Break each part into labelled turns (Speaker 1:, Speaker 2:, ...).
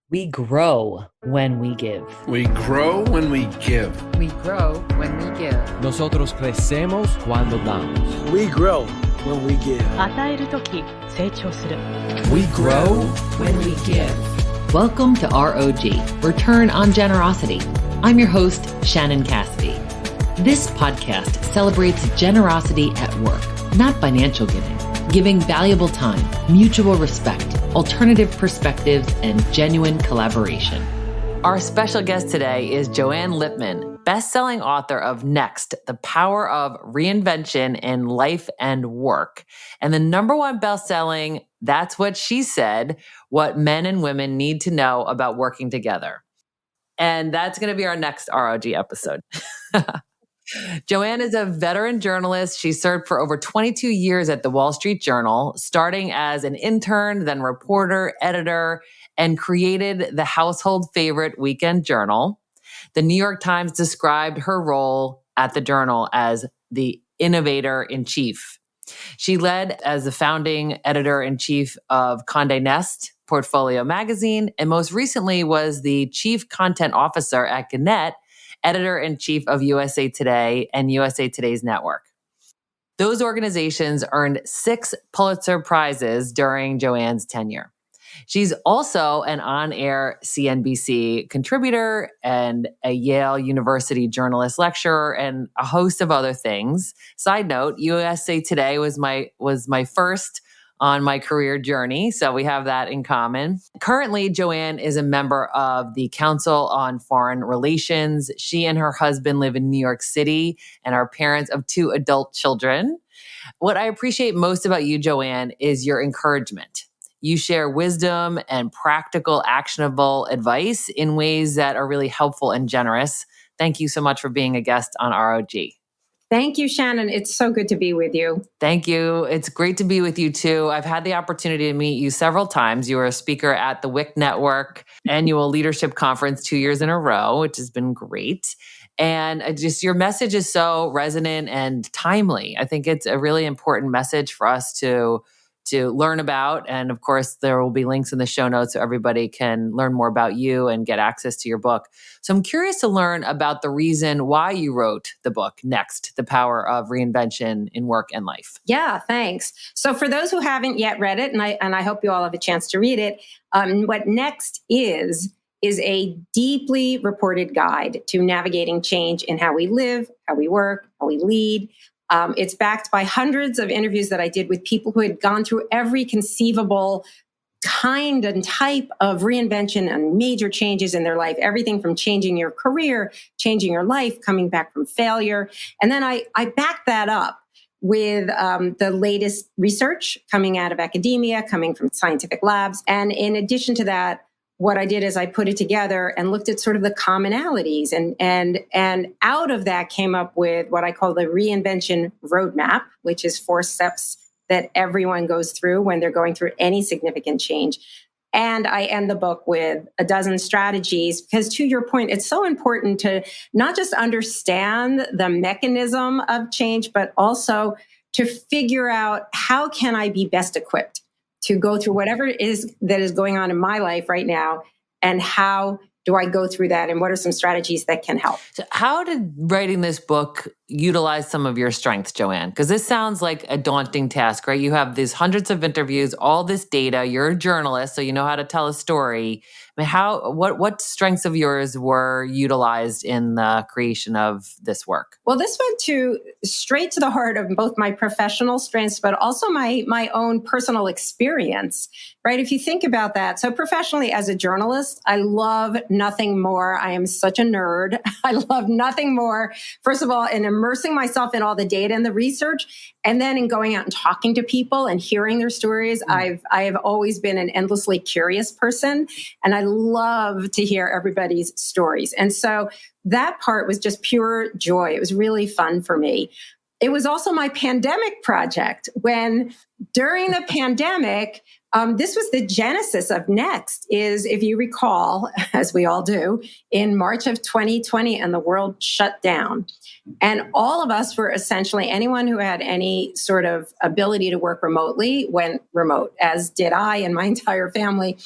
Speaker 1: We grow when we give.
Speaker 2: We grow when we give.
Speaker 3: We grow when we give.
Speaker 4: Nosotros crecemos cuando damos.
Speaker 5: We grow when we give.
Speaker 6: 与えるとき、成長する。
Speaker 4: We grow when we give.
Speaker 1: Welcome to ROG, Return on Generosity. I'm your host, Shannon Cassidy. This podcast celebrates generosity at work, not financial giving valuable time, mutual respect, alternative perspectives, and genuine collaboration. Our special guest today is Joanne Lipman, best-selling author of Next, The Power of Reinvention in Life and Work, and the #1 best-selling That's What She Said, What Men and Women Need to Know About Working Together. And that's going to be our next ROG episode. Joanne is a veteran journalist. She served for over 22 years at the Wall Street Journal, starting as an intern, then reporter, editor, and created the household favorite Weekend Journal. The New York Times described her role at the Journal as the innovator-in-chief. She led as the founding editor-in-chief of Conde Nast Portfolio magazine, and most recently was the chief content officer at Gannett, editor-in-chief of USA Today and USA Today's network. Those organizations earned 6 Pulitzer Prizes during Joanne's tenure. She's also an on-air CNBC contributor and a Yale University journalist lecturer and a host of other things. Side note, USA Today was my first on my career journey, so we have that in common. Currently, Joanne is a member of the Council on Foreign Relations. She and her husband live in New York City and are parents of 2 adult children. What I appreciate most about you, Joanne, is your encouragement. You share wisdom and practical, actionable advice in ways that are really helpful and generous. Thank you so much for being a guest on ROG.
Speaker 3: Thank you, Shannon. It's so good to be with you.
Speaker 1: Thank you. It's great to be with you too. I've had the opportunity to meet you several times. You were a speaker at the WIC Network annual leadership conference 2 years in a row, which has been great. And just your message is so resonant and timely. I think it's a really important message for us to learn about. And of course, there will be links in the show notes so everybody can learn more about you and get access to your book. So I'm curious to learn about the reason why you wrote the book, Next, The Power of Reinvention in Work and Life.
Speaker 3: Yeah, thanks. So for those who haven't yet read it, and I hope you all have a chance to read it, what Next is a deeply reported guide to navigating change in how we live, how we work, how we lead. It's backed by hundreds of interviews that I did with people who had gone through every conceivable kind and type of reinvention and major changes in their life, everything from changing your career, changing your life, coming back from failure. And then I backed that up with the latest research coming out of academia, coming from scientific labs. And in addition to that, what I did is I put it together and looked at sort of the commonalities and out of that came up with what I call the reinvention roadmap, which is 4 steps that everyone goes through when they're going through any significant change. And I end the book with a dozen strategies because to your point, it's so important to not just understand the mechanism of change, but also to figure out how can I be best equipped to go through whatever it is that is going on in my life right now, and how do I go through that, and what are some strategies that can help?
Speaker 1: So how did writing this book utilize some of your strengths, Joanne? Because this sounds like a daunting task, right? You have these hundreds of interviews, all this data. You're a journalist, so you know how to tell a story. I mean, what strengths of yours were utilized in the creation of this work?
Speaker 3: Well, this went straight to the heart of both my professional strengths, but also my own personal experience, right? If you think about that. So professionally, as a journalist, I love nothing more. I am such a nerd. I love nothing more, first of all, in immersing myself in all the data and the research, and then in going out and talking to people and hearing their stories. I have always been an endlessly curious person, and I love to hear everybody's stories. And so that part was just pure joy. It was really fun for me. It was also my pandemic project when during the pandemic, this was the genesis of Next, is, if you recall, as we all do, in March of 2020, and the world shut down. And all of us were essentially, anyone who had any sort of ability to work remotely went remote, as did I and my entire family.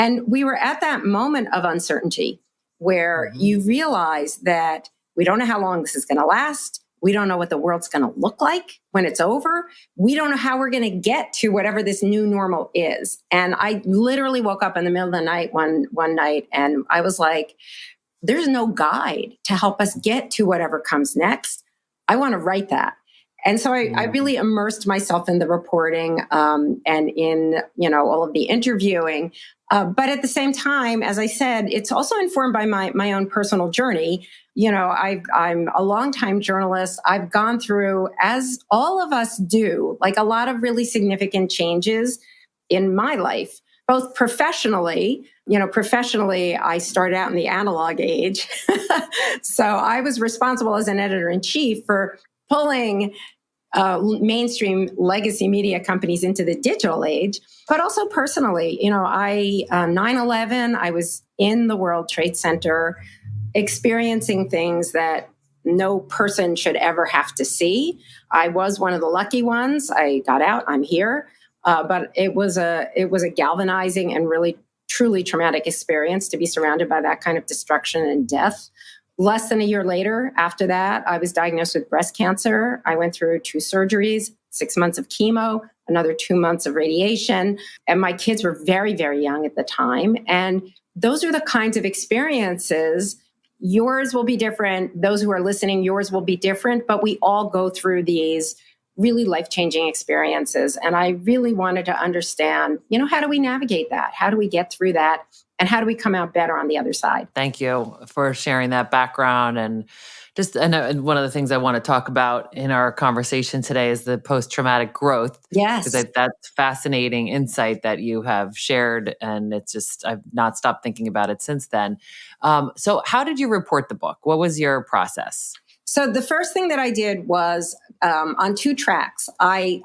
Speaker 3: And we were at that moment of uncertainty where you realize that we don't know how long this is going to last. We don't know what the world's going to look like when it's over. We don't know how we're going to get to whatever this new normal is. And I literally woke up in the middle of the night one night and I was like, there's no guide to help us get to whatever comes next. I want to write that. And so I really immersed myself in the reporting and in, all of the interviewing. But at the same time, as I said, it's also informed by my own personal journey. I'm a longtime journalist. I've gone through, as all of us do, like a lot of really significant changes in my life, both professionally. Professionally, I started out in the analog age. So I was responsible as an editor-in-chief for pulling mainstream legacy media companies into the digital age, but also personally, 9/11, I was in the World Trade Center experiencing things that no person should ever have to see. I was one of the lucky ones. I got out, I'm here. But it was a galvanizing and really truly traumatic experience to be surrounded by that kind of destruction and death. Less than a year later, after that, I was diagnosed with breast cancer. I went through 2 surgeries, 6 months of chemo, another 2 months of radiation. And my kids were very, very young at the time. And those are the kinds of experiences. Yours will be different. Those who are listening, yours will be different. But we all go through these really life-changing experiences. And I really wanted to understand, how do we navigate that? How do we get through that? And how do we come out better on the other side?
Speaker 1: Thank you for sharing that background. And one of the things I want to talk about in our conversation today is the post-traumatic growth.
Speaker 3: Yes.
Speaker 1: Because that's fascinating insight that you have shared. And it's just, I've not stopped thinking about it since then. So how did you report the book? What was your process?
Speaker 3: So the first thing that I did was on 2 tracks. I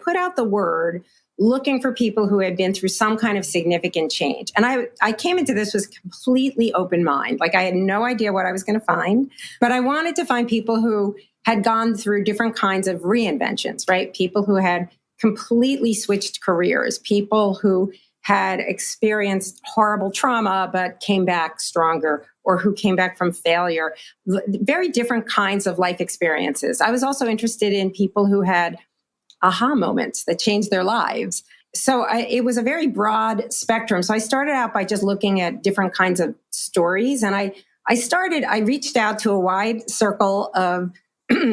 Speaker 3: put out the word looking for people who had been through some kind of significant change. And I came into this with completely open mind. Like I had no idea what I was going to find, but I wanted to find people who had gone through different kinds of reinventions, right? People who had completely switched careers, people who had experienced horrible trauma, but came back stronger, or who came back from failure, very different kinds of life experiences. I was also interested in people who had aha moments that changed their lives. So it was a very broad spectrum. So I started out by just looking at different kinds of stories. And I reached out to a wide circle of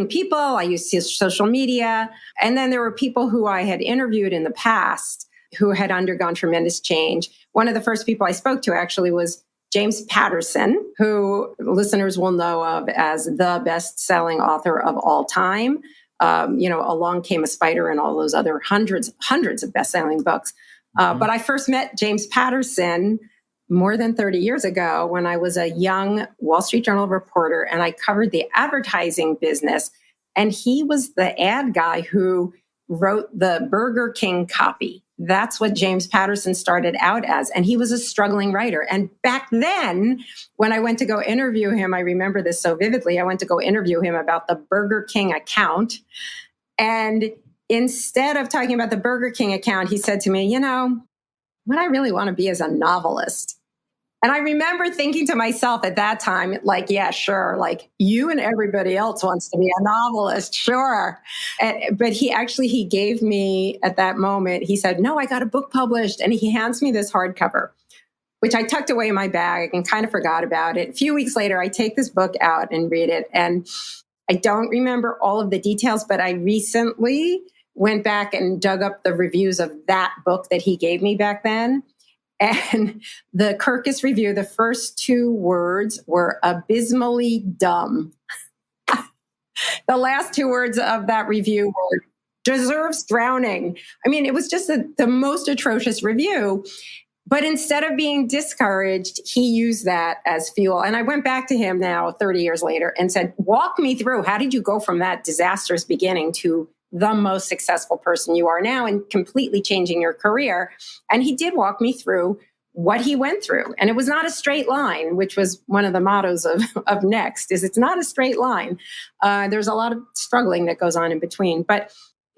Speaker 3: people. I used social media. And then there were people who I had interviewed in the past who had undergone tremendous change. One of the first people I spoke to actually was James Patterson, who listeners will know of as the best-selling author of all time. Along Came a Spider and all those other hundreds of best-selling books. But I first met James Patterson more than 30 years ago when I was a young Wall Street Journal reporter and I covered the advertising business. And he was the ad guy who wrote the Burger King copy. That's what James Patterson started out as. And he was a struggling writer. And back then, when I went to go interview him, I remember this so vividly. I went to go interview him about the Burger King account. And instead of talking about the Burger King account, he said to me, what I really want to be is a novelist. And I remember thinking to myself at that time, like, yeah, sure. Like you and everybody else wants to be a novelist. Sure. But he gave me at that moment, he said, no, I got a book published. And he hands me this hardcover, which I tucked away in my bag and kind of forgot about it. A few weeks later, I take this book out and read it. And I don't remember all of the details, but I recently went back and dug up the reviews of that book that he gave me back then. And the Kirkus review, the first 2 words were abysmally dumb. The last 2 words of that review were deserves drowning. I mean, it was just the most atrocious review. But instead of being discouraged, he used that as fuel. And I went back to him now 30 years later and said, walk me through. How did you go from that disastrous beginning to the most successful person you are now and completely changing your career? And he did walk me through what he went through. And it was not a straight line, which was one of the mottos of Next, is it's not a straight line. There's a lot of struggling that goes on in between. But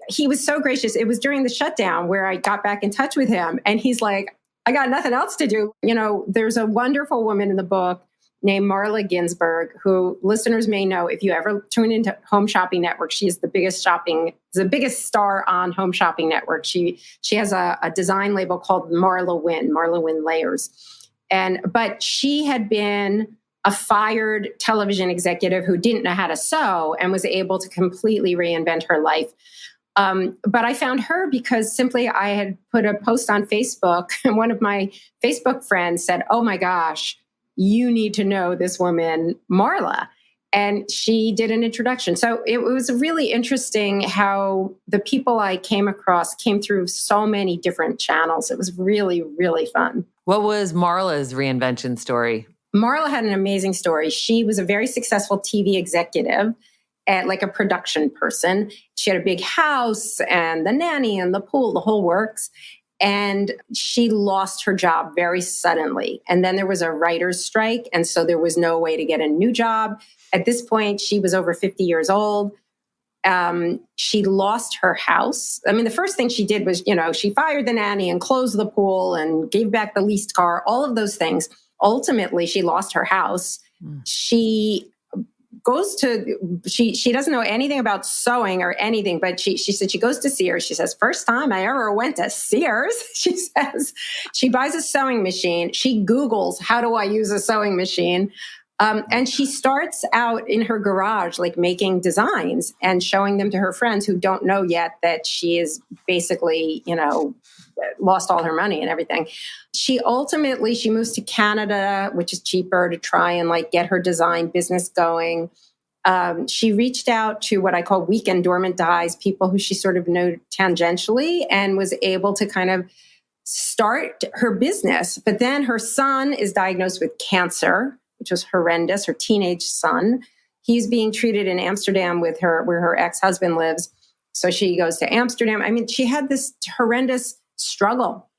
Speaker 3: he was so gracious. It was during the shutdown where I got back in touch with him. And he's like, I got nothing else to do. There's a wonderful woman in the book named Marla Ginsburg, who listeners may know if you ever tune into Home Shopping Network. She is the biggest star on Home Shopping Network. She has a design label called Marla Win Layers. But she had been a fired television executive who didn't know how to sew and was able to completely reinvent her life. But I found her because simply I had put a post on Facebook, and one of my Facebook friends said, "Oh my gosh, you need to know this woman, Marla." And she did an introduction. So it was really interesting how the people I came across came through so many different channels. It was really, really fun.
Speaker 1: What was Marla's reinvention story?
Speaker 3: Marla had an amazing story. She was a very successful TV executive and like a production person. She had a big house and the nanny and the pool, the whole works. And she lost her job very suddenly. And then there was a writer's strike. And so there was no way to get a new job. At this point, she was over 50 years old. She lost her house. I mean, the first thing she did was, she fired the nanny and closed the pool and gave back the leased car, all of those things. Ultimately, she lost her house. She doesn't know anything about sewing or anything, but she said she goes to Sears. She says, first time I ever went to Sears, she says, she buys a sewing machine. She Googles, how do I use a sewing machine? And she starts out in her garage, like making designs and showing them to her friends who don't know yet that she is basically, lost all her money and everything. She moves to Canada, which is cheaper, to try and get her design business going. She reached out to what I call weekend dormant guys, people who she sort of knew tangentially, and was able to kind of start her business. But then her son is diagnosed with cancer, which was horrendous, her teenage son. He's being treated in Amsterdam where her ex-husband lives. So she goes to Amsterdam. I mean, she had this horrendous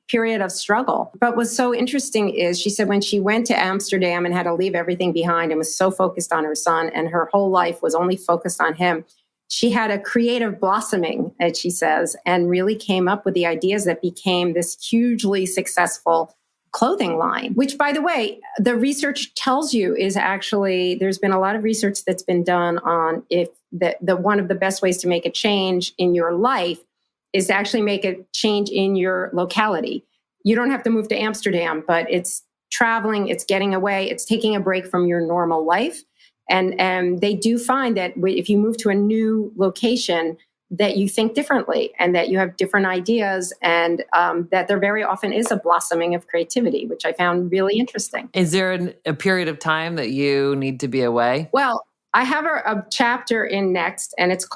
Speaker 3: period of struggle. But what's so interesting is she said when she went to Amsterdam and had to leave everything behind and was so focused on her son and her whole life was only focused on him, she had a creative blossoming, as she says, and really came up with the ideas that became this hugely successful clothing line, which, by the way, the research tells you is actually, there's been a lot of research that's been done on if the one of the best ways to make a change in your life is to actually make a change in your locality. You don't have to move to Amsterdam, but it's traveling, it's getting away, it's taking a break from your normal life. And they do find that if you move to a new location, that you think differently and that you have different ideas and that there very often is a blossoming of creativity, which I found really interesting.
Speaker 1: Is there a period of time that you need to be away?
Speaker 3: Well, I have a chapter in Next, and it's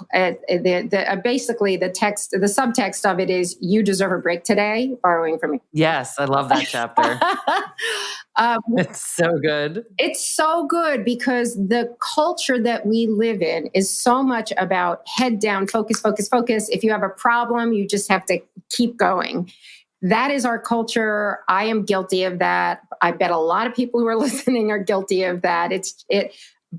Speaker 3: basically the subtext of it is "You deserve a break today," borrowing from me.
Speaker 1: Yes, I love that chapter. It's so good.
Speaker 3: It's so good because the culture that we live in is so much about head down, focus, focus, focus. If you have a problem, you just have to keep going. That is our culture. I am guilty of that. I bet a lot of people who are listening are guilty of that.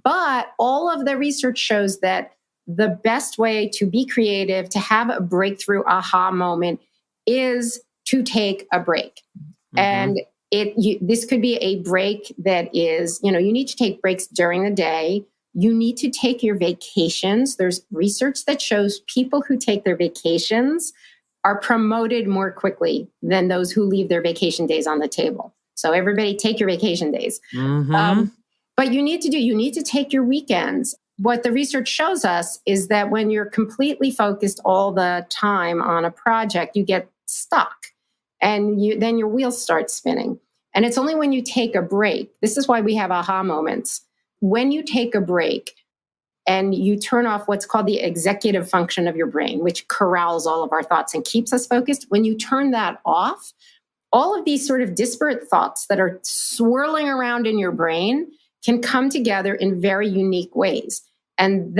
Speaker 3: But all of the research shows that the best way to be creative, to have a breakthrough aha moment, is to take a break. Mm-hmm. And this could be a break that is, you need to take breaks during the day. You need to take your vacations. There's research that shows people who take their vacations are promoted more quickly than those who leave their vacation days on the table. So everybody take your vacation days. Mm-hmm. But you need to take your weekends. What the research shows us is that when you're completely focused all the time on a project, you get stuck and then your wheels start spinning. And it's only when you take a break. This is why we have aha moments. When you take a break and you turn off what's called the executive function of your brain, which corrals all of our thoughts and keeps us focused, when you turn that off, all of these sort of disparate thoughts that are swirling around in your brain can come together in very unique ways. And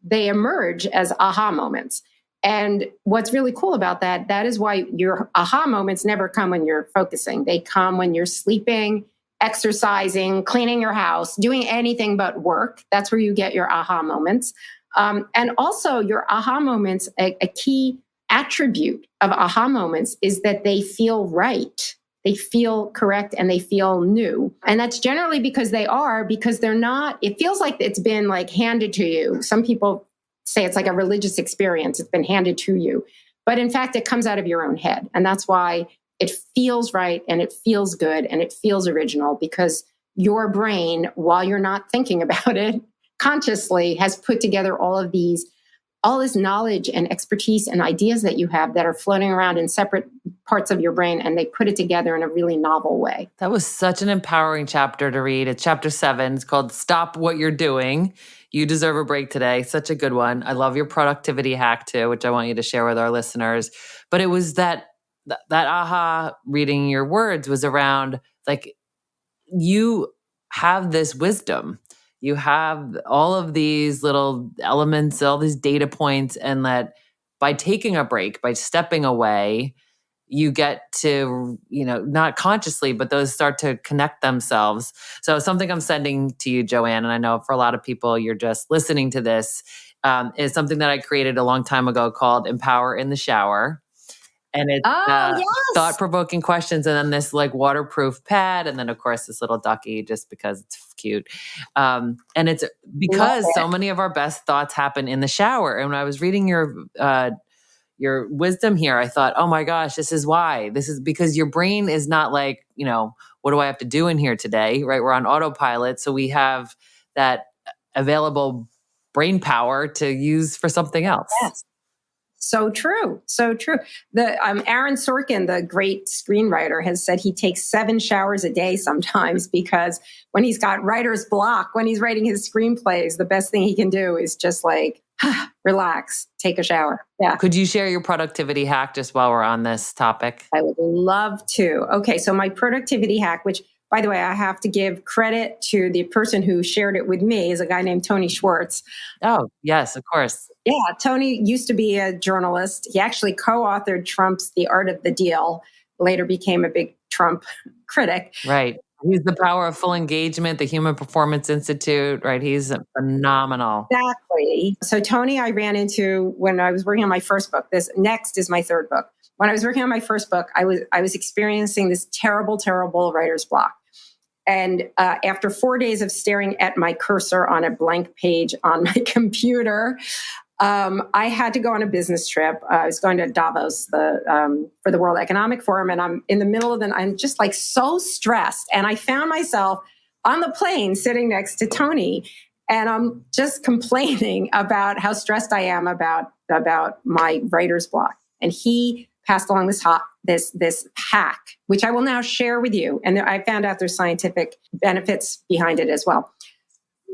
Speaker 3: they emerge as aha moments. And what's really cool about that is why your aha moments never come when you're focusing. They come when you're sleeping, exercising, cleaning your house, doing anything but work. That's where you get your aha moments. And also your aha moments, a key attribute of aha moments is that they feel right. they feel correct and they feel new. And that's generally because they're not, it feels like it's been like handed to you. Some people say it's like a religious experience. It's been handed to you. But in fact, it comes out of your own head. And that's why it feels right and it feels good and it feels original, because your brain, while you're not thinking about it consciously, has put together all this knowledge and expertise and ideas that you have that are floating around in separate parts of your brain, and they put it together in a really novel way.
Speaker 1: That was such an empowering chapter to read. It's chapter 7. It's called Stop What You're Doing. You deserve a break today. Such a good one. I love your productivity hack too, which I want you to share with our listeners. But it was that aha, reading your words was around, like, you have this wisdom. You have all of these little elements, all these data points, and that by taking a break, by stepping away, you get to, not consciously, but those start to connect themselves. So something I'm sending to you, Joanne, and I know for a lot of people, you're just listening to this, is something that I created a long time ago called Empower in the Shower. And it's
Speaker 3: yes.
Speaker 1: thought-provoking questions, and then this like waterproof pad, and then of course this little ducky, just because it's cute. And it's because so many of our best thoughts happen in the shower. And when I was reading your wisdom here, I thought, oh my gosh, this is why. This is because your brain is not like, what do I have to do in here today, right? We're on autopilot, so we have that available brain power to use for something else.
Speaker 3: Yes. So true. So true. Aaron Sorkin, the great screenwriter, has said he takes 7 showers a day sometimes, because when he's got writer's block, when he's writing his screenplays, the best thing he can do is just like, relax, take a shower. Yeah.
Speaker 1: Could you share your productivity hack just while we're on this topic?
Speaker 3: I would love to. Okay. So my productivity hack, which, by the way, I have to give credit to the person who shared it with me, is a guy named Tony Schwartz.
Speaker 1: Oh, yes, of course.
Speaker 3: Yeah, Tony used to be a journalist. He actually co-authored Trump's The Art of the Deal, later became a big Trump critic.
Speaker 1: Right. He's the Power of Full Engagement, the Human Performance Institute, right? He's phenomenal.
Speaker 3: Exactly. So Tony, I ran into when I was working on my first book. This next is my third book. When I was working on my first book, I was experiencing this terrible, terrible writer's block. And after 4 days of staring at my cursor on a blank page on my computer, I had to go on a business trip. I was going to Davos for the World Economic Forum, and I'm in the middle of I'm just like so stressed. And I found myself on the plane sitting next to Tony, and I'm just complaining about how stressed I am about my writer's block. And he passed along this hack, which I will now share with you. And I found out there's scientific benefits behind it as well.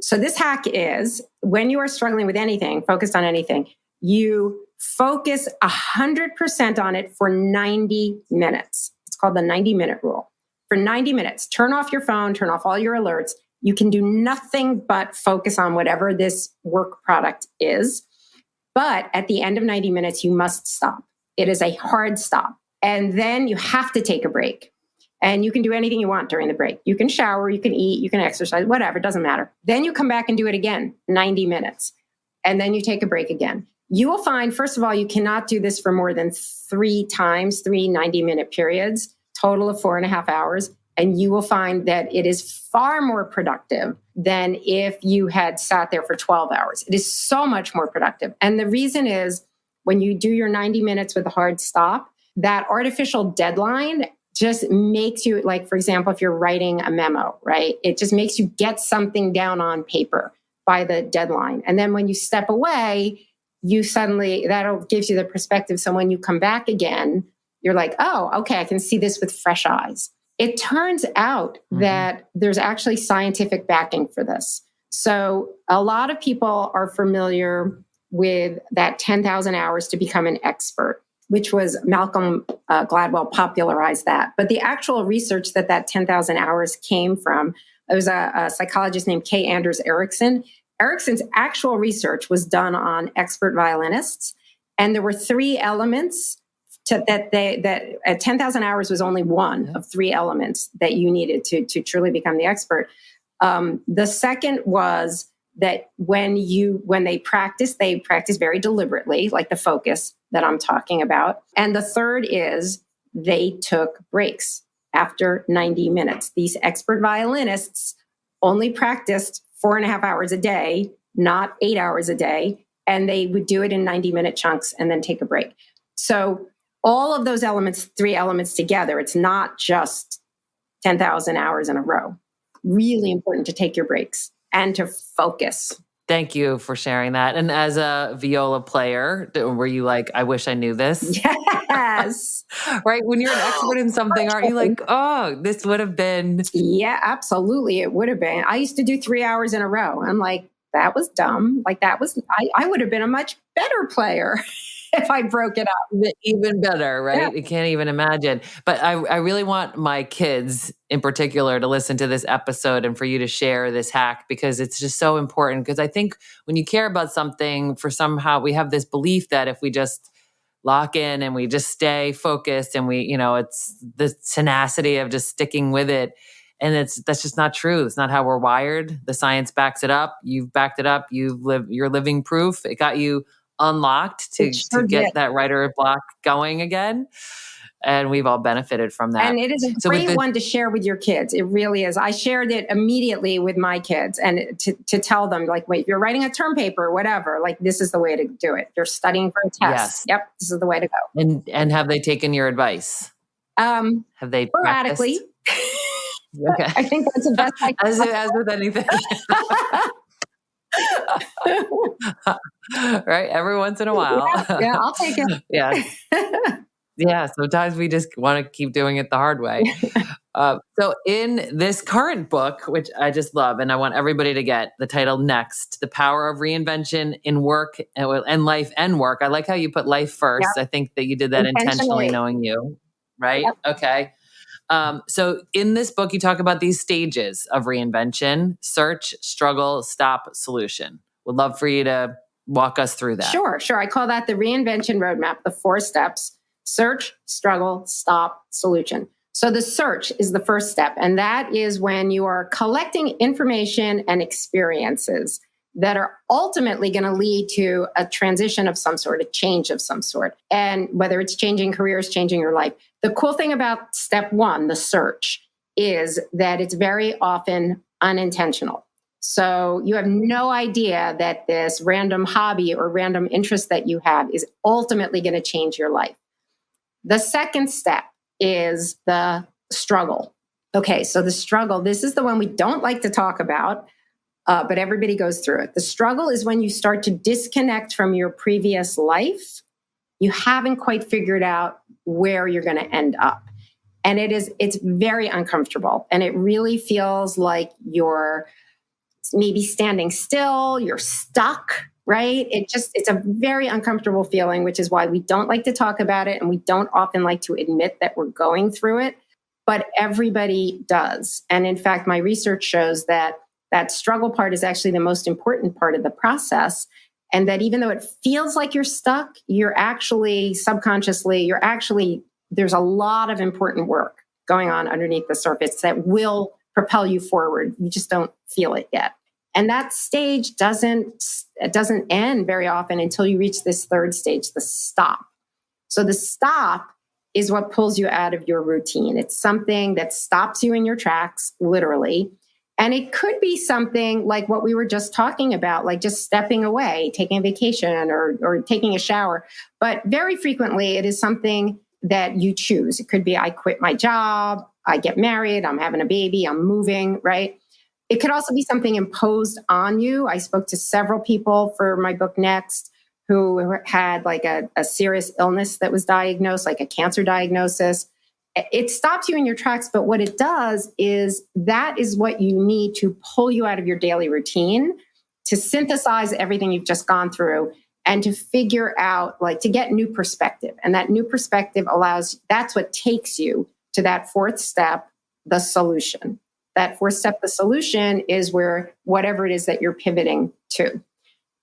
Speaker 3: So this hack is, when you are struggling with anything, focused on anything, you focus 100% on it for 90 minutes. It's called the 90-minute rule. For 90 minutes, turn off your phone, turn off all your alerts. You can do nothing but focus on whatever this work product is. But at the end of 90 minutes, you must stop. It is a hard stop. And then you have to take a break. And you can do anything you want during the break. You can shower, you can eat, you can exercise, whatever, it doesn't matter. Then you come back and do it again, 90 minutes. And then you take a break again. You will find, first of all, you cannot do this for more than 3 times, 3 90-minute periods, total of 4.5 hours. And you will find that it is far more productive than if you had sat there for 12 hours. It is so much more productive. And the reason is, when you do your 90 minutes with a hard stop, that artificial deadline just makes you, like, for example, if you're writing a memo, right? It just makes you get something down on paper by the deadline. And then when you step away, that'll gives you the perspective. So when you come back again, you're like, oh, okay, I can see this with fresh eyes. It turns out that there's actually scientific backing for this. So a lot of people are familiar with that 10,000 hours to become an expert, which was Malcolm Gladwell popularized that. But the actual research that 10,000 hours came from, it was a psychologist named Kay Anders Erickson. Erickson's actual research was done on expert violinists. And there were 3 elements that at 10,000 hours was only one of 3 elements that you needed to truly become the expert. The second was that when they practice very deliberately, like the focus that I'm talking about. And the third is they took breaks. after 90 minutes. These expert violinists only practiced 4.5 hours a day, not 8 hours a day. And they would do it in 90-minute chunks and then take a break. So all of those elements, 3 elements together, it's not just 10,000 hours in a row. Really important to take your breaks and to focus.
Speaker 1: Thank you for sharing that. And as a viola player, were you like, I wish I knew this?
Speaker 3: Yes.
Speaker 1: Right? When you're an expert in something, aren't you like, oh, this would have been...
Speaker 3: Yeah, absolutely. It would have been. I used to do 3 hours in a row. I'm like, that was dumb. Like I would have been a much better player if I broke it up.
Speaker 1: Even better, right?
Speaker 3: Yeah.
Speaker 1: You can't even imagine. But I really want my kids in particular to listen to this episode and for you to share this hack, because it's just so important. Because I think when you care about something, for somehow we have this belief that if we just lock in and we just stay focused and we, it's the tenacity of just sticking with it. And that's just not true. It's not how we're wired. The science backs it up. You've backed it up. You're living proof. It got you unlocked to get that writer block going again. And we've all benefited from that.
Speaker 3: And it is a great one to share with your kids. It really is. I shared it immediately with my kids and to tell them, like, wait, if you're writing a term paper or whatever, like, this is the way to do it. You're studying for a test.
Speaker 1: Yes.
Speaker 3: Yep, this is the way to go.
Speaker 1: And have they taken your advice? Have they
Speaker 3: sporadically?
Speaker 1: Okay.
Speaker 3: I think that's the best I can
Speaker 1: do. As with anything. Right? Every once in a while.
Speaker 3: Yeah, I'll take it.
Speaker 1: Yeah. Yeah. Sometimes we just want to keep doing it the hard way. So in this current book, which I just love, and I want everybody to get the title next, The Power of Reinvention in Work and Life and Work. I like how you put life first.
Speaker 3: Yep.
Speaker 1: I think that you did that intentionally knowing you. Right?
Speaker 3: Yep.
Speaker 1: Okay. So in this book, you talk about these stages of reinvention: search, struggle, stop, solution. Would love for you to walk us through that.
Speaker 3: Sure. I call that the reinvention roadmap, the 4 steps: search, struggle, stop, solution. So the search is the first step. And that is when you are collecting information and experiences that are ultimately going to lead to a transition of some sort, a change of some sort. And whether it's changing careers, changing your life. The cool thing about step 1, the search, is that it's very often unintentional. So you have no idea that this random hobby or random interest that you have is ultimately going to change your life. The second step is the struggle. Okay, so the struggle, this is the one we don't like to talk about, but everybody goes through it. The struggle is when you start to disconnect from your previous life. You haven't quite figured out where you're going to end up. And it's very uncomfortable. And it really feels like you're maybe standing still, you're stuck, right? It's a very uncomfortable feeling, which is why we don't like to talk about it. And we don't often like to admit that we're going through it, but everybody does. And in fact, my research shows that struggle part is actually the most important part of the process. And that even though it feels like you're stuck, you're actually subconsciously, there's a lot of important work going on underneath the surface that will propel you forward. You just don't feel it yet. And that stage doesn't end very often until you reach this third stage, the stop. So the stop is what pulls you out of your routine. It's something that stops you in your tracks, literally. And it could be something like what we were just talking about, like just stepping away, taking a vacation or taking a shower. But very frequently, it is something that you choose. It could be, I quit my job, I get married, I'm having a baby, I'm moving, right? It could also be something imposed on you. I spoke to several people for my book Next who had like a serious illness that was diagnosed, like a cancer diagnosis. It stops you in your tracks, but what it does is that is what you need to pull you out of your daily routine, to synthesize everything you've just gone through and to figure out, like, to get new perspective. And that new perspective that's what takes you to that 4th step, the solution. That 4th step, the solution, is where whatever it is that you're pivoting to.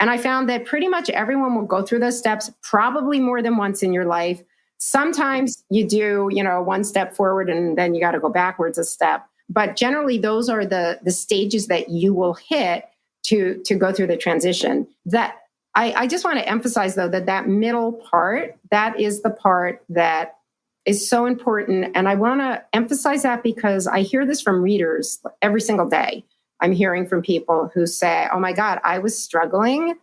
Speaker 3: And I found that pretty much everyone will go through those steps probably more than once in your life. Sometimes you do, 1 step forward and then you got to go backwards a step. But generally, those are the stages that you will hit to go through the transition. That I just want to emphasize, though, that middle part, that is the part that is so important. And I want to emphasize that because I hear this from readers every single day. I'm hearing from people who say, oh my God, I was struggling.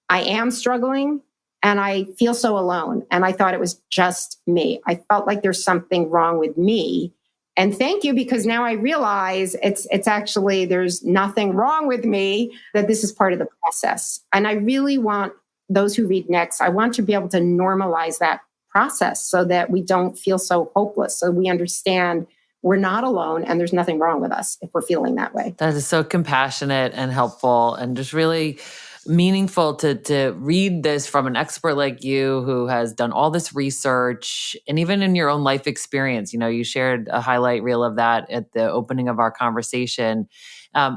Speaker 3: I am struggling and I feel so alone. And I thought it was just me. I felt like there's something wrong with me. And thank you, because now I realize it's actually, there's nothing wrong with me, that this is part of the process. And I really want those who read next, I want to be able to normalize that process so that we don't feel so hopeless. So we understand we're not alone and there's nothing wrong with us if we're feeling that way.
Speaker 1: That is so compassionate and helpful and just really meaningful to read this from an expert like you who has done all this research. And even in your own life experience, you shared a highlight reel of that at the opening of our conversation.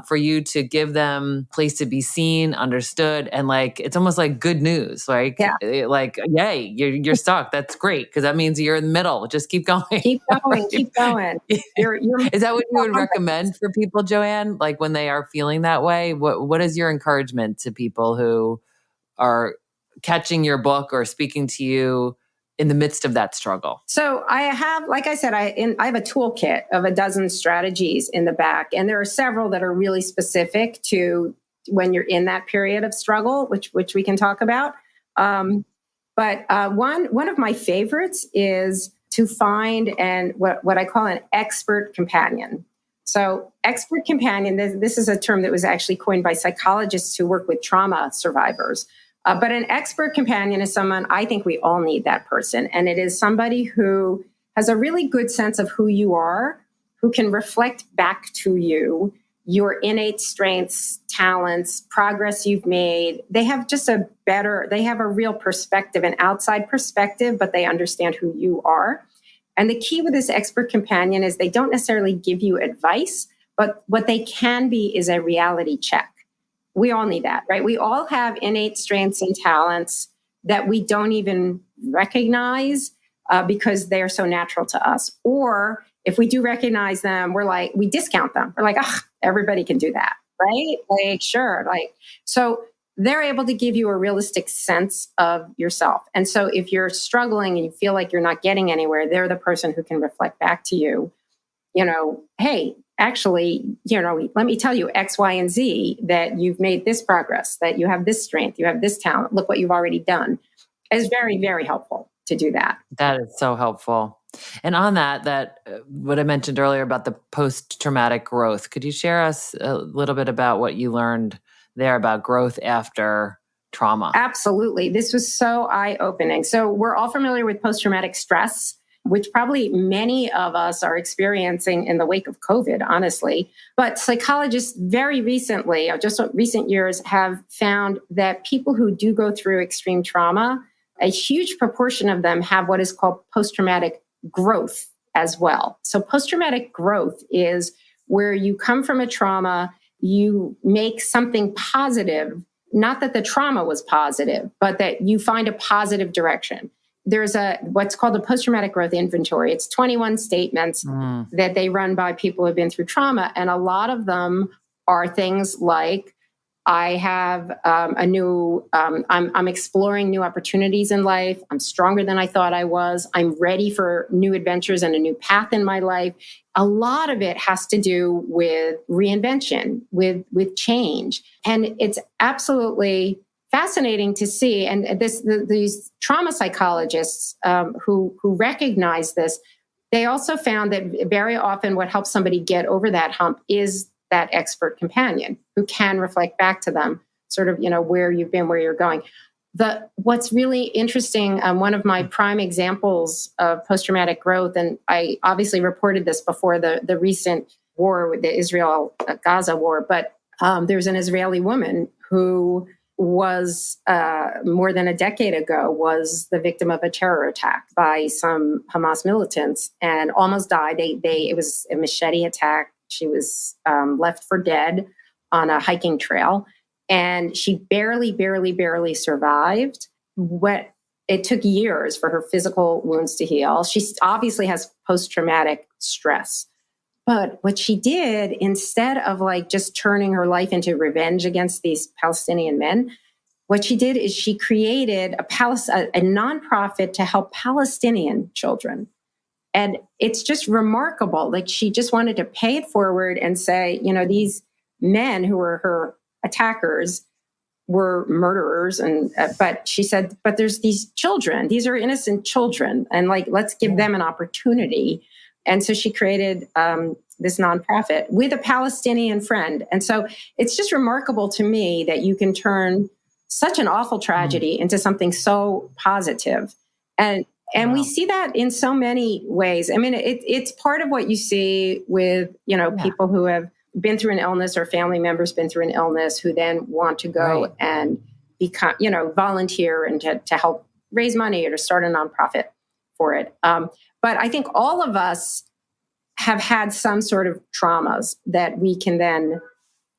Speaker 1: For you to give them a place to be seen, understood, and it's almost like good news, right?
Speaker 3: Yeah.
Speaker 1: Like, yay, you're stuck. That's great, because that means you're in the middle. Just keep going.
Speaker 3: Keep going. Keep going.
Speaker 1: Is that what you would recommend for people, Joanne? Like when they are feeling that way, what is your encouragement to people who are catching your book or speaking to you in the midst of that struggle?
Speaker 3: So I have, like I said, I have a toolkit of a dozen strategies in the back, and there are several that are really specific to when you're in that period of struggle, which we can talk about. But one of my favorites is to find what I call an expert companion. So expert companion, this is a term that was actually coined by psychologists who work with trauma survivors. But an expert companion is someone, I think we all need that person. And it is somebody who has a really good sense of who you are, who can reflect back to you your innate strengths, talents, progress you've made. They have just they have a real perspective, an outside perspective, but they understand who you are. And the key with this expert companion is they don't necessarily give you advice, but what they can be is a reality check. We all need that, right? We all have innate strengths and talents that we don't even recognize because they're so natural to us. Or if we do recognize them, we discount them. We're like, everybody can do that, right? Sure. So they're able to give you a realistic sense of yourself. And so if you're struggling and you feel like you're not getting anywhere, they're the person who can reflect back to you, hey, actually, let me tell you X, Y, and Z, that you've made this progress, that you have this strength, you have this talent. Look what you've already done. It's very, very helpful to do that.
Speaker 1: That is so helpful. And on that what I mentioned earlier about the post-traumatic growth, could you share us a little bit about what you learned there about growth after trauma?
Speaker 3: Absolutely. This was so eye-opening. So we're all familiar with post-traumatic stress, which probably many of us are experiencing in the wake of COVID, honestly. But psychologists very recently, just recent years, have found that people who do go through extreme trauma, a huge proportion of them have what is called post-traumatic growth as well. So post-traumatic growth is where you come from a trauma, you make something positive, not that the trauma was positive, but that you find a positive direction. There's what's called a post-traumatic growth inventory. It's 21 statements that they run by people who have been through trauma. And a lot of them are things like, I have I'm exploring new opportunities in life. I'm stronger than I thought I was. I'm ready for new adventures and a new path in my life. A lot of it has to do with reinvention, with change. And it's absolutely fascinating to see. And these trauma psychologists who recognize this, they also found that very often what helps somebody get over that hump is that expert companion who can reflect back to them sort of, where you've been, where you're going. What's really interesting, one of my prime examples of post-traumatic growth, and I obviously reported this before the recent war with the Israel-Gaza war, but there's an Israeli woman who was more than a decade ago was the victim of a terror attack by some Hamas militants and almost died. It was a machete attack. She was left for dead on a hiking trail, and she barely survived. It took years for her physical wounds to heal. She obviously has post-traumatic stress. But what she did, instead of just turning her life into revenge against these Palestinian men, what she did is she created a nonprofit to help Palestinian children And it's just remarkable. Like she just wanted to pay it forward and say, these men who were her attackers were murderers. And but she said, but there's these children. These are innocent children. And like, let's give them an opportunity. And so she created this nonprofit with a Palestinian friend. And so it's just remarkable to me that you can turn such an awful tragedy into something so positive. And we see that in so many ways. I mean, it's part of what you see with, people who have been through an illness or family members been through an illness who then want to go and become, volunteer and to help raise money or to start a nonprofit for it. But I think all of us have had some sort of traumas that we can then,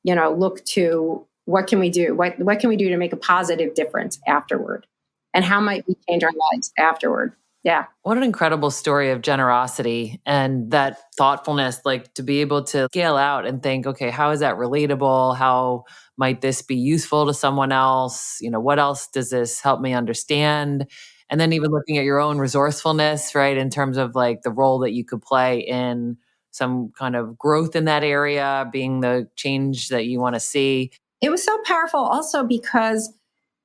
Speaker 3: look to what can we do? What can we do to make a positive difference afterward? And how might we change our lives afterward? Yeah.
Speaker 1: What an incredible story of generosity and that thoughtfulness, like to be able to scale out and think, okay, how is that relatable? How might this be useful to someone else? What else does this help me understand? And then even looking at your own resourcefulness, right, in terms of like the role that you could play in some kind of growth in that area, being the change that you want to see.
Speaker 3: It was so powerful also because,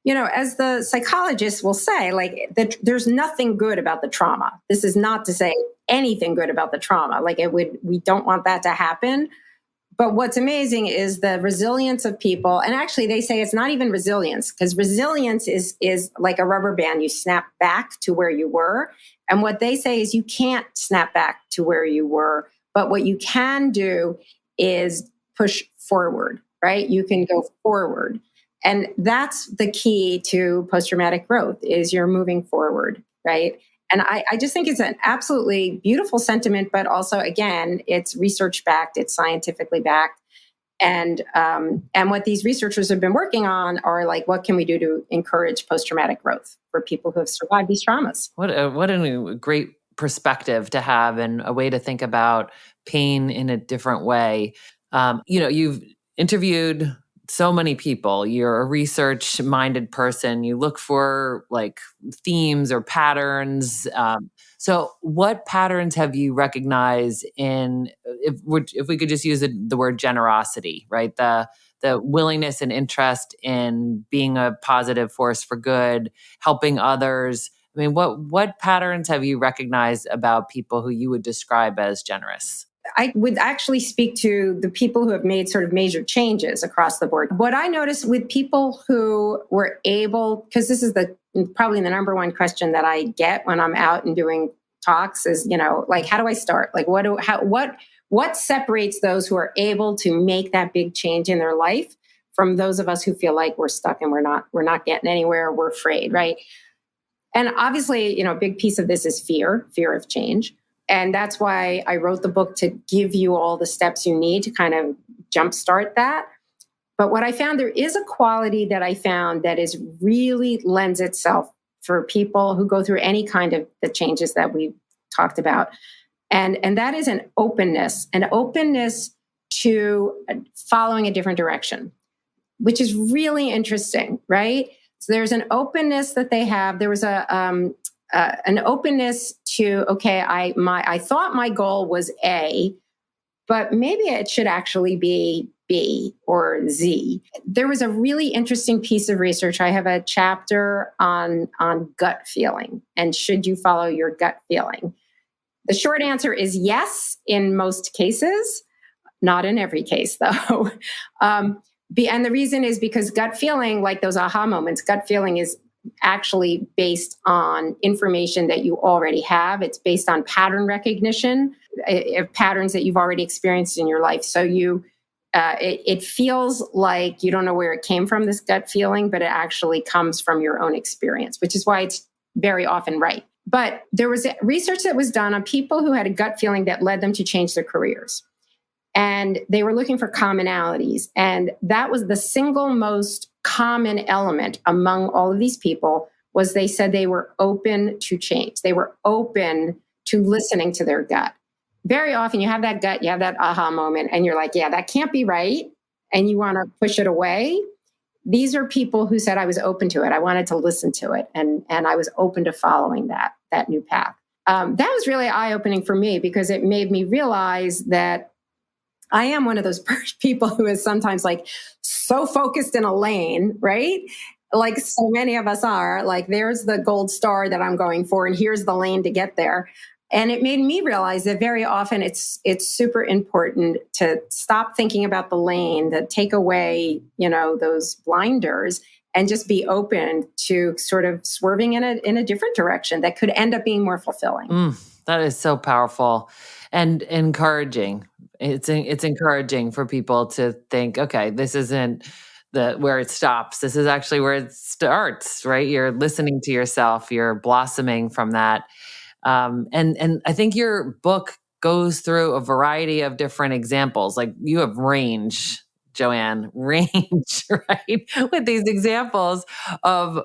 Speaker 3: as the psychologists will say, like there's nothing good about the trauma. This is not to say anything good about the trauma. Like we don't want that to happen. But what's amazing is the resilience of people. And actually they say it's not even resilience, because resilience is like a rubber band. You snap back to where you were. And what they say is you can't snap back to where you were. But what you can do is push forward, right? You can go forward. And that's the key to post-traumatic growth is you're moving forward, right? And I just think it's an absolutely beautiful sentiment, but also, again, it's research-backed, it's scientifically backed. And what these researchers have been working on are like, what can we do to encourage post-traumatic growth for people who have survived these traumas?
Speaker 1: What a great perspective to have and a way to think about pain in a different way. You've interviewed so many people. You're a research-minded person. You look for like themes or patterns. So what patterns have you recognized in, if we could just use the word generosity, right? The willingness and interest in being a positive force for good, helping others. I mean, what patterns have you recognized about people who you would describe as generous?
Speaker 3: I would actually speak to the people who have made sort of major changes across the board. What I noticed with people who were able, because this is probably the number one question that I get when I'm out and doing talks is, like, how do I start? Like, what separates those who are able to make that big change in their life from those of us who feel like we're stuck and we're not getting anywhere, we're afraid, right? And obviously, a big piece of this is fear of change. And that's why I wrote the book, to give you all the steps you need to kind of jumpstart that. But what I found, there is a quality that I found that is really lends itself for people who go through any kind of the changes that we talked about. And that is an openness to following a different direction, which is really interesting, right? So there's an openness that they have. There was an openness to, okay, I thought my goal was A, but maybe it should actually be B or Z. There was a really interesting piece of research. I have a chapter on gut feeling and should you follow your gut feeling. The short answer is yes, in most cases, not in every case though. And the reason is because gut feeling, like those aha moments, gut feeling is actually based on information that you already have. It's based on pattern recognition of patterns that you've already experienced in your life. So it feels like you don't know where it came from, this gut feeling, but it actually comes from your own experience, which is why it's very often right. But there was research that was done on people who had a gut feeling that led them to change their careers. And they were looking for commonalities. And that was the single most common element among all of these people, was they said they were open to change. They were open to listening to their gut. Very often you have that gut, you have that aha moment, and you're like, yeah, that can't be right. And you want to push it away. These are people who said, I was open to it. I wanted to listen to it. And I was open to following that new path. That was really eye-opening for me because it made me realize that I am one of those people who is sometimes like so focused in a lane, right? Like so many of us are, like there's the gold star that I'm going for, and here's the lane to get there. And it made me realize that very often it's super important to stop thinking about the lane, to take away, those blinders and just be open to sort of swerving in a different direction that could end up being more fulfilling.
Speaker 1: That is so powerful and encouraging. It's encouraging for people to think, okay, this isn't where it stops. This is actually where it starts, right? You're listening to yourself. You're blossoming from that. And I think your book goes through a variety of different examples. Like you have range, Joanne, range, right? With these examples of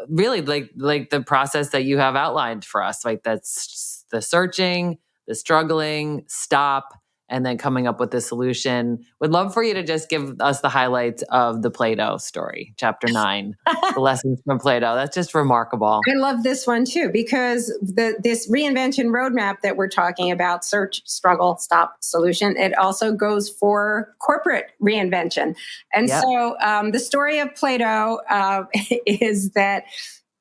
Speaker 1: really like the process that you have outlined for us. Like that's the searching, the struggling, stop, and then coming up with the solution. Would love for you to just give us the highlights of the Plato story, chapter 9, the lessons from Plato. That's just remarkable.
Speaker 3: I love this one too, because this reinvention roadmap that we're talking about, search, struggle, stop, solution, it also goes for corporate reinvention. And so the story of Plato is that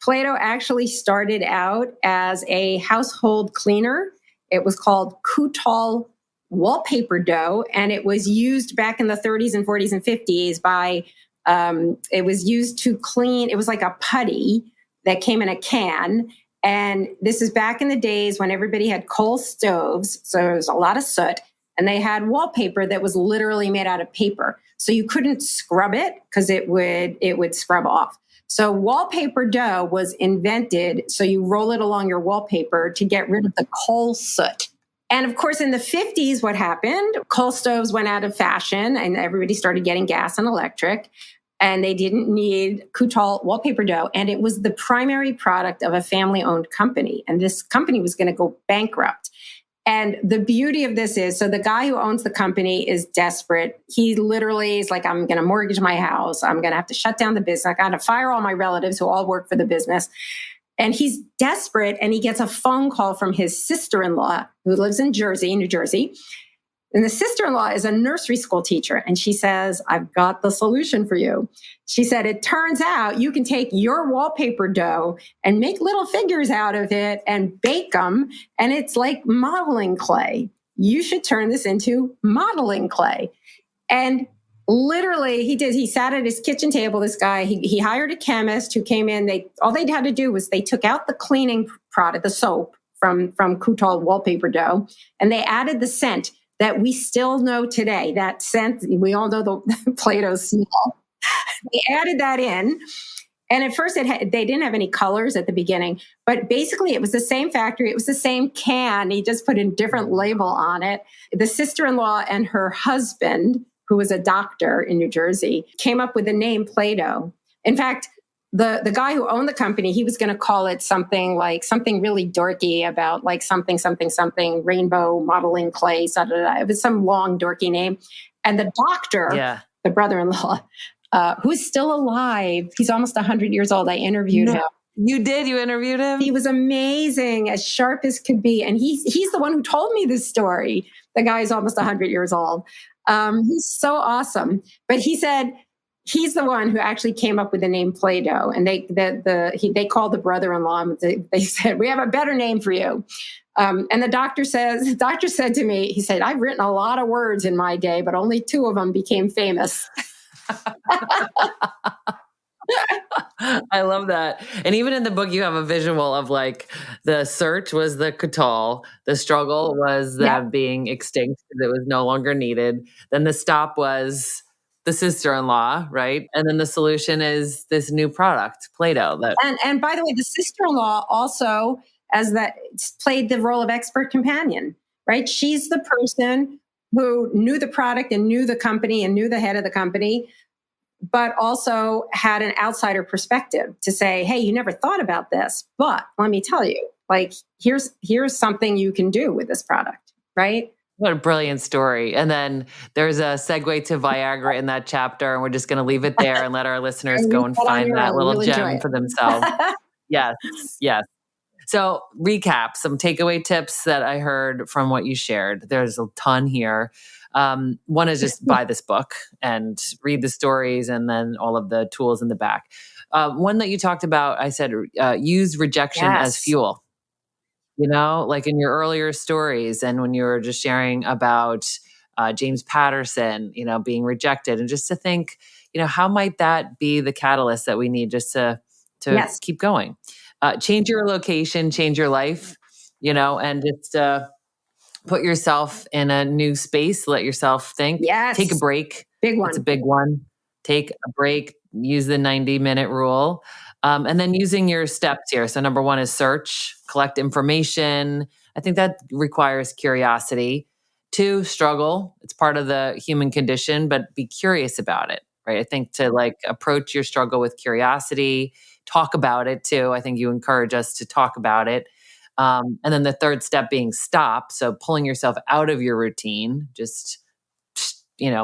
Speaker 3: Plato actually started out as a household cleaner. It was called Coutal wallpaper dough, and it was used back in the 30s and 40s and 50s by, it was used to clean, it was like a putty that came in a can. And this is back in the days when everybody had coal stoves, so there was a lot of soot, and they had wallpaper that was literally made out of paper. So you couldn't scrub it because it would scrub off. So wallpaper dough was invented, so you roll it along your wallpaper to get rid of the coal soot. And of course, in the 50s, what happened? Coal stoves went out of fashion and everybody started getting gas and electric, and they didn't need Coutal wallpaper dough. And it was the primary product of a family-owned company. And this company was going to go bankrupt. And the beauty of this is, so the guy who owns the company is desperate. He literally is like, I'm going to mortgage my house. I'm going to have to shut down the business. I got to fire all my relatives who all work for the business. And he's desperate, and he gets a phone call from his sister-in-law who lives in New Jersey. And the sister-in-law is a nursery school teacher. And she says, I've got the solution for you. She said, it turns out you can take your wallpaper dough and make little figures out of it and bake them. And it's like modeling clay. You should turn this into modeling clay. And literally, he sat at his kitchen table, this guy, he hired a chemist who came in. All they had to do was they took out the cleaning product, the soap from Coutal wallpaper dough, and they added the scent that we still know today. That scent, we all know the Plato's smell. They added that in. And at first they didn't have any colors at the beginning, but basically it was the same factory. It was the same can. He just put a different label on it. The sister-in-law and her husband, who was a doctor in New Jersey, came up with the name Plato. In fact, the guy who owned the company, he was going to call it something really dorky about like something, rainbow modeling clay. It was some long dorky name. And the doctor, the brother-in-law, who's still alive, he's almost 100 years old. I interviewed him.
Speaker 1: You did? You interviewed him?
Speaker 3: He was amazing, as sharp as could be. And he's the one who told me this story. The guy's almost 100 years old. He's so awesome. But he said he's the one who actually came up with the name Plato. And they called the brother-in-law and they said, we have a better name for you. And the doctor said to me, he said, I've written a lot of words in my day, but only 2 of them became famous.
Speaker 1: I love that. And even in the book, you have a visual of like the search was the Coutal, the struggle was that being extinct, that was no longer needed. Then the stop was the sister-in-law, right? And then the solution is this new product, Plato.
Speaker 3: And by the way, the sister-in-law also played the role of expert companion, right? She's the person who knew the product and knew the company and knew the head of the company, but also had an outsider perspective to say, hey, you never thought about this, but let me tell you, like, here's something you can do with this product, right?
Speaker 1: What a brilliant story. And then there's a segue to Viagra in that chapter, and we're just going to leave it there and let our listeners go and find that little gem for themselves. Yes. So recap, some takeaway tips that I heard from what you shared. There's a ton here. One is just buy this book and read the stories and then all of the tools in the back. One that you talked about, I said, use rejection as fuel. Like in your earlier stories and when you were just sharing about James Patterson, being rejected, and just to think, how might that be the catalyst that we need just to keep going? Change your location, change your life, and just put yourself in a new space, let yourself think.
Speaker 3: Yes.
Speaker 1: Take a break.
Speaker 3: Big one.
Speaker 1: It's a big one. Take a break, use the 90-minute rule. And then using your steps here. So number one is search, collect information. I think that requires curiosity. 2, struggle. It's part of the human condition, but be curious about it, right? I think to approach your struggle with curiosity, talk about it too. I think you encourage us to talk about it. And then the 3rd step being stop. So pulling yourself out of your routine, just,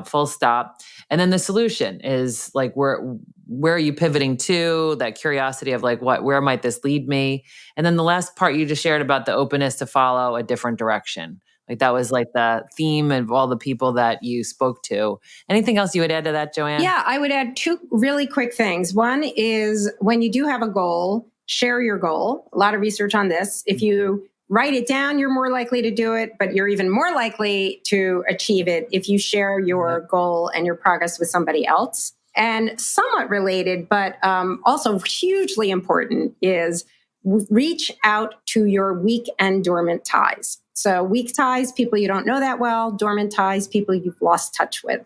Speaker 1: full stop. And then the solution is where are you pivoting to? That curiosity of where might this lead me? And then the last part you just shared about the openness to follow a different direction. That was the theme of all the people that you spoke to. Anything else you would add to that, Joanne?
Speaker 3: Yeah, I would add 2 really quick things. One is when you do have a goal, share your goal. A lot of research on this. If you write it down, you're more likely to do it, but you're even more likely to achieve it if you share your goal and your progress with somebody else. And somewhat related, but also hugely important, is reach out to your weak and dormant ties. So weak ties, people you don't know that well. Dormant ties, people you've lost touch with.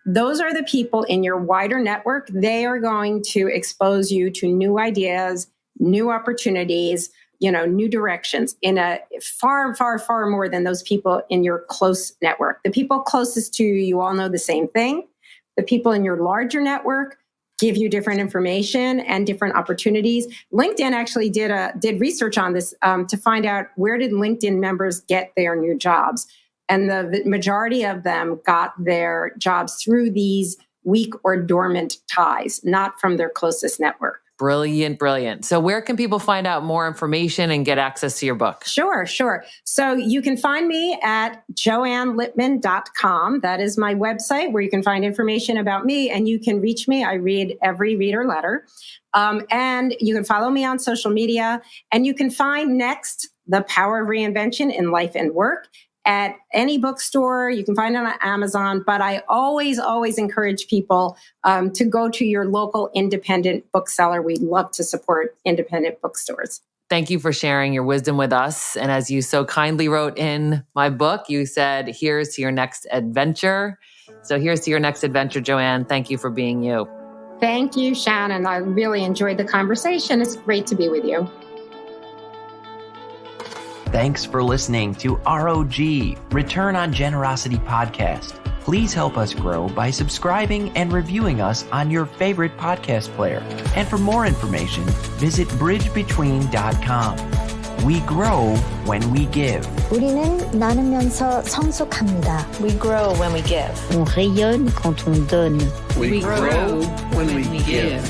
Speaker 3: Those are the people in your wider network. They are going to expose you to new ideas, new opportunities, new directions in a far, far, far more than those people in your close network. The people closest to you all know the same thing. The people in your larger network give you different information and different opportunities. LinkedIn actually did research on this to find out where did LinkedIn members get their new jobs. And the majority of them got their jobs through these weak or dormant ties, not from their closest network.
Speaker 1: Brilliant, brilliant. So where can people find out more information and get access to your book?
Speaker 3: Sure. So you can find me at joannelipman.com. That is my website where you can find information about me and you can reach me. I read every reader letter. And you can follow me on social media, and you can find next The Power of Reinvention in Life and Work at any bookstore. You can find it on Amazon, but I always encourage people to go to your local independent bookseller. We love to support independent bookstores.
Speaker 1: Thank you for sharing your wisdom with us. And as you so kindly wrote in my book, you said, here's to your next adventure. So here's to your next adventure, Joanne. Thank you for being you.
Speaker 3: Thank you, Shannon. I really enjoyed the conversation. It's great to be with you.
Speaker 7: Thanks for listening to ROG, Return on Generosity Podcast. Please help us grow by subscribing and reviewing us on your favorite podcast player. And for more information, visit bridgebetween.com. We grow when we give.
Speaker 8: 우리는 나누면서 성숙합니다.
Speaker 6: We grow when we give.
Speaker 8: On rayonne quand on donne.
Speaker 2: We grow when we give.